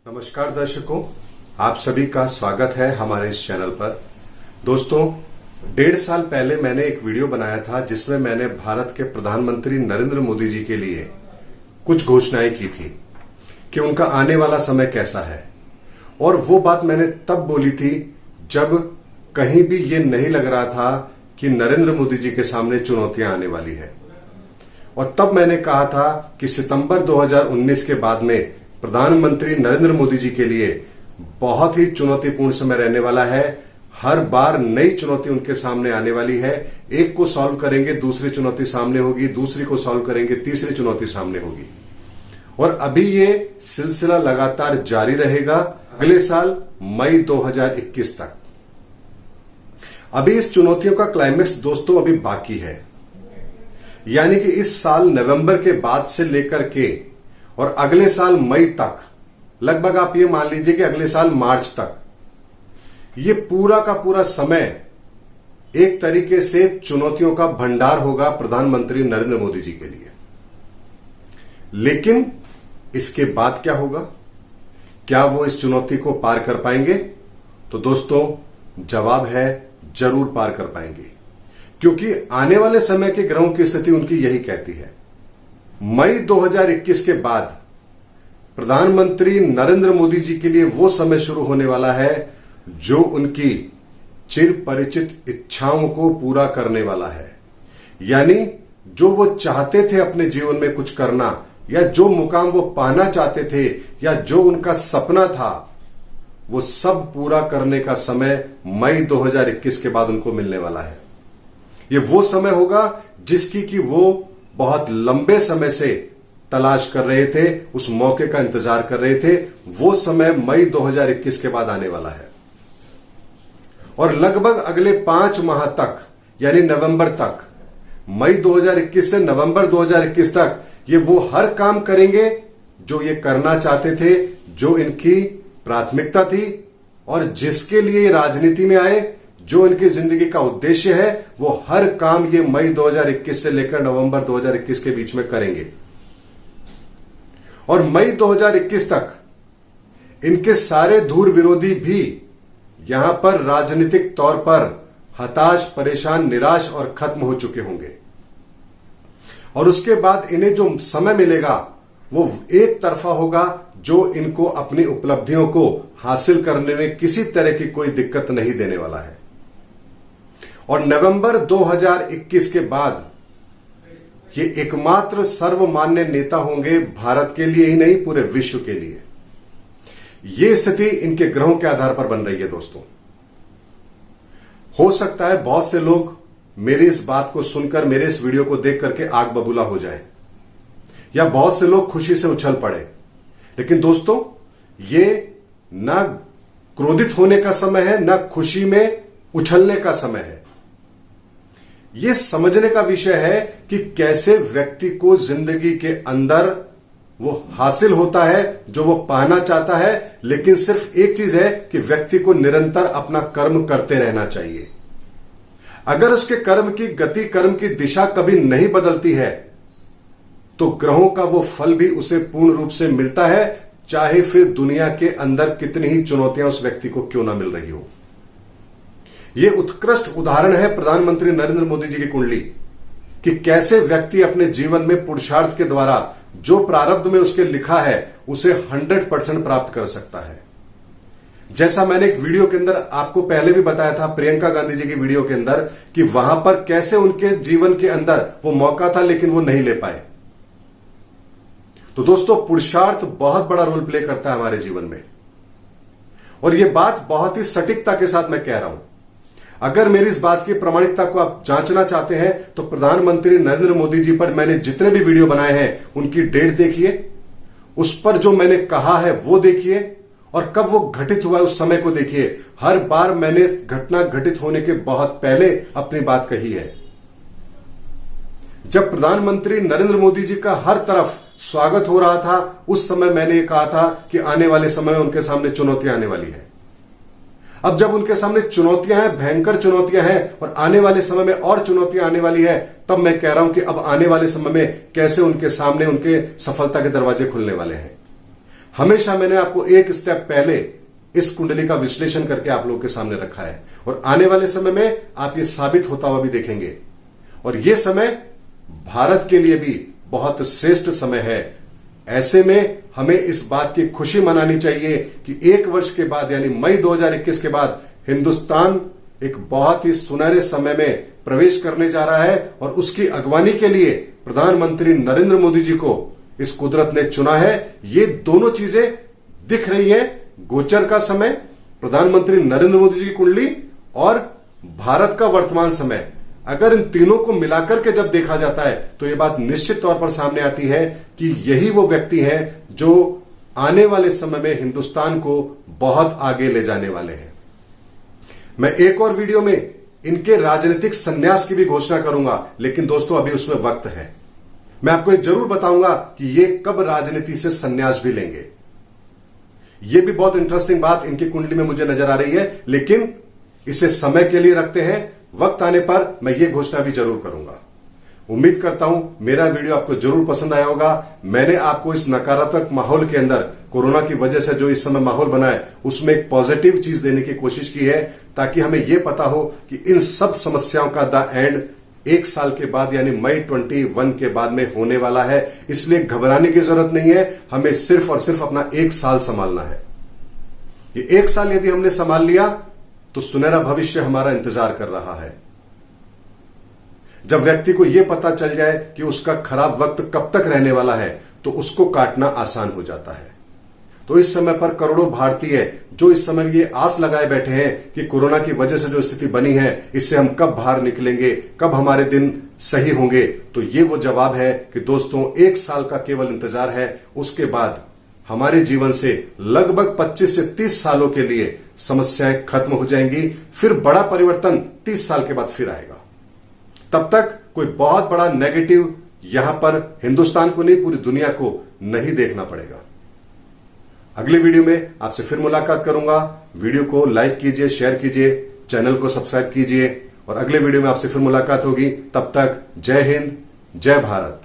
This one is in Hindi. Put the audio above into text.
नमस्कार दर्शकों, आप सभी का स्वागत है हमारे इस चैनल पर। दोस्तों, 1.5 साल पहले मैंने एक वीडियो बनाया था जिसमें मैंने भारत के प्रधानमंत्री नरेंद्र मोदी जी के लिए कुछ घोषणाएं की थी कि उनका आने वाला समय कैसा है। और वो बात मैंने तब बोली थी जब कहीं भी ये नहीं लग रहा था कि नरेंद्र मोदी जी के सामने चुनौतियां आने वाली है। और तब मैंने कहा था कि सितंबर 2019 के बाद में प्रधानमंत्री नरेंद्र मोदी जी के लिए बहुत ही चुनौतीपूर्ण समय रहने वाला है। हर बार नई चुनौती उनके सामने आने वाली है। एक को सॉल्व करेंगे, दूसरी चुनौती सामने होगी, दूसरी को सॉल्व करेंगे, तीसरी चुनौती सामने होगी। और अभी ये सिलसिला लगातार जारी रहेगा अगले साल मई 2021 तक। अभी इस चुनौतियों का क्लाइमेक्स दोस्तों अभी बाकी है, यानी कि इस साल नवंबर के बाद से लेकर के और अगले साल मई तक, लगभग आप ये मान लीजिए कि अगले साल मार्च तक, ये पूरा का पूरा समय एक तरीके से चुनौतियों का भंडार होगा प्रधानमंत्री नरेंद्र मोदी जी के लिए। लेकिन इसके बाद क्या होगा? क्या वो इस चुनौती को पार कर पाएंगे? तो दोस्तों, जवाब है जरूर पार कर पाएंगे, क्योंकि आने वाले समय के ग्रहों की स्थिति उनकी यही कहती है। मई 2021 के बाद प्रधानमंत्री नरेंद्र मोदी जी के लिए वो समय शुरू होने वाला है जो उनकी चिर परिचित इच्छाओं को पूरा करने वाला है। यानी जो वो चाहते थे अपने जीवन में कुछ करना, या जो मुकाम वो पाना चाहते थे, या जो उनका सपना था, वो सब पूरा करने का समय मई 2021 के बाद उनको मिलने वाला है। ये वो समय होगा जिसकी कि वो बहुत लंबे समय से तलाश कर रहे थे, उस मौके का इंतजार कर रहे थे। वो समय मई 2021 के बाद आने वाला है। और लगभग अगले 5 माह तक, यानी नवंबर तक, मई 2021 से नवंबर 2021 तक, ये वो हर काम करेंगे जो ये करना चाहते थे, जो इनकी प्राथमिकता थी और जिसके लिए राजनीति में आए, जो इनकी जिंदगी का उद्देश्य है, वो हर काम ये मई 2021 से लेकर नवंबर 2021 के बीच में करेंगे। और मई 2021 तक इनके सारे धूर विरोधी भी यहां पर राजनीतिक तौर पर हताश, परेशान, निराश और खत्म हो चुके होंगे। और उसके बाद इन्हें जो समय मिलेगा वो एक तरफा होगा, जो इनको अपनी उपलब्धियों को हासिल करने में किसी तरह की कोई दिक्कत नहीं देने वाला है। और नवंबर 2021 के बाद ये एकमात्र सर्वमान्य नेता होंगे, भारत के लिए ही नहीं पूरे विश्व के लिए। ये स्थिति इनके ग्रहों के आधार पर बन रही है दोस्तों। हो सकता है बहुत से लोग मेरी इस बात को सुनकर, मेरे इस वीडियो को देख करके आग बबूला हो जाएं, या बहुत से लोग खुशी से उछल पड़े। लेकिन दोस्तों, ये ना क्रोधित होने का समय है, ना खुशी में उछलने का समय है। यह समझने का विषय है कि कैसे व्यक्ति को जिंदगी के अंदर वो हासिल होता है जो वो पाना चाहता है। लेकिन सिर्फ एक चीज है कि व्यक्ति को निरंतर अपना कर्म करते रहना चाहिए। अगर उसके कर्म की गति, कर्म की दिशा कभी नहीं बदलती है, तो ग्रहों का वो फल भी उसे पूर्ण रूप से मिलता है, चाहे फिर दुनिया के अंदर कितनी ही चुनौतियां उस व्यक्ति को क्यों ना मिल रही हो। यह उत्कृष्ट उदाहरण है प्रधानमंत्री नरेंद्र मोदी जी की कुंडली, कि कैसे व्यक्ति अपने जीवन में पुरुषार्थ के द्वारा जो प्रारब्ध में उसके लिखा है उसे 100% प्राप्त कर सकता है। जैसा मैंने एक वीडियो के अंदर आपको पहले भी बताया था, प्रियंका गांधी जी की वीडियो के अंदर, कि वहां पर कैसे उनके जीवन के अंदर वो मौका था लेकिन वो नहीं ले पाए। तो दोस्तों, पुरुषार्थ बहुत बड़ा रोल प्ले करता है हमारे जीवन में। और यह बात बहुत ही सटीकता के साथ मैं कह रहा हूं। अगर मेरी इस बात की प्रामाणिकता को आप जांचना चाहते हैं तो प्रधानमंत्री नरेंद्र मोदी जी पर मैंने जितने भी वीडियो बनाए हैं उनकी डेट देखिए, उस पर जो मैंने कहा है वो देखिए, और कब वो घटित हुआ है उस समय को देखिए। हर बार मैंने घटना घटित होने के बहुत पहले अपनी बात कही है। जब प्रधानमंत्री नरेंद्र मोदी जी का हर तरफ स्वागत हो रहा था, उस समय मैंने कहा था कि आने वाले समय में उनके सामने चुनौतियां आने वाली है। अब जब उनके सामने चुनौतियां हैं, भयंकर चुनौतियां हैं, और आने वाले समय में और चुनौतियां आने वाली है, तब मैं कह रहा हूं कि अब आने वाले समय में कैसे उनके सामने उनके सफलता के दरवाजे खुलने वाले हैं। हमेशा मैंने आपको एक स्टेप पहले इस कुंडली का विश्लेषण करके आप लोगों के सामने रखा है और आने वाले समय में आप ये साबित होता हुआ भी देखेंगे। और ये समय भारत के लिए भी बहुत श्रेष्ठ समय है। ऐसे में हमें इस बात की खुशी मनानी चाहिए कि एक वर्ष के बाद यानी मई 2021 के बाद हिंदुस्तान एक बहुत ही सुनहरे समय में प्रवेश करने जा रहा है और उसकी अगवानी के लिए प्रधानमंत्री नरेंद्र मोदी जी को इस कुदरत ने चुना है। ये दोनों चीजें दिख रही हैं, गोचर का समय, प्रधानमंत्री नरेंद्र मोदी जी की कुंडली और भारत का वर्तमान समय, अगर इन तीनों को मिलाकर के जब देखा जाता है तो यह बात निश्चित तौर पर सामने आती है कि यही वो व्यक्ति हैं जो आने वाले समय में हिंदुस्तान को बहुत आगे ले जाने वाले हैं। मैं एक और वीडियो में इनके राजनीतिक संन्यास की भी घोषणा करूंगा, लेकिन दोस्तों अभी उसमें वक्त है। मैं आपको एक जरूर बताऊंगा कि ये कब राजनीति से संन्यास भी लेंगे। ये भी बहुत इंटरेस्टिंग बात इनकी कुंडली में मुझे नजर आ रही है, लेकिन इसे समय के लिए रखते हैं। वक्त आने पर मैं ये घोषणा भी जरूर करूंगा। उम्मीद करता हूं मेरा वीडियो आपको जरूर पसंद आया होगा। मैंने आपको इस नकारात्मक माहौल के अंदर कोरोना की वजह से जो इस समय माहौल बना है उसमें एक पॉजिटिव चीज देने की कोशिश की है, ताकि हमें यह पता हो कि इन सब समस्याओं का द एंड एक साल के बाद यानी मई 21 के बाद में होने वाला है। इसलिए घबराने की जरूरत नहीं है, हमें सिर्फ और सिर्फ अपना एक साल संभालना है। ये एक साल यदि हमने संभाल लिया तो सुनहरा भविष्य हमारा इंतजार कर रहा है। जब व्यक्ति को यह पता चल जाए कि उसका खराब वक्त कब तक रहने वाला है तो उसको काटना आसान हो जाता है। तो इस समय पर करोड़ों भारतीय जो इस समय ये आस लगाए बैठे हैं कि कोरोना की वजह से जो स्थिति बनी है इससे हम कब बाहर निकलेंगे, कब हमारे दिन सही होंगे, तो ये वो जवाब है कि दोस्तों एक साल का केवल इंतजार है। उसके बाद हमारे जीवन से लगभग 25 से 30 सालों के लिए समस्याएं खत्म हो जाएंगी। फिर बड़ा परिवर्तन 30 साल के बाद फिर आएगा। तब तक कोई बहुत बड़ा नेगेटिव यहां पर हिंदुस्तान को नहीं, पूरी दुनिया को नहीं देखना पड़ेगा। अगली वीडियो में आपसे फिर मुलाकात करूंगा। वीडियो को लाइक कीजिए, शेयर कीजिए, चैनल को सब्सक्राइब कीजिए और अगले वीडियो में आपसे फिर मुलाकात होगी। तब तक जय हिंद, जय भारत।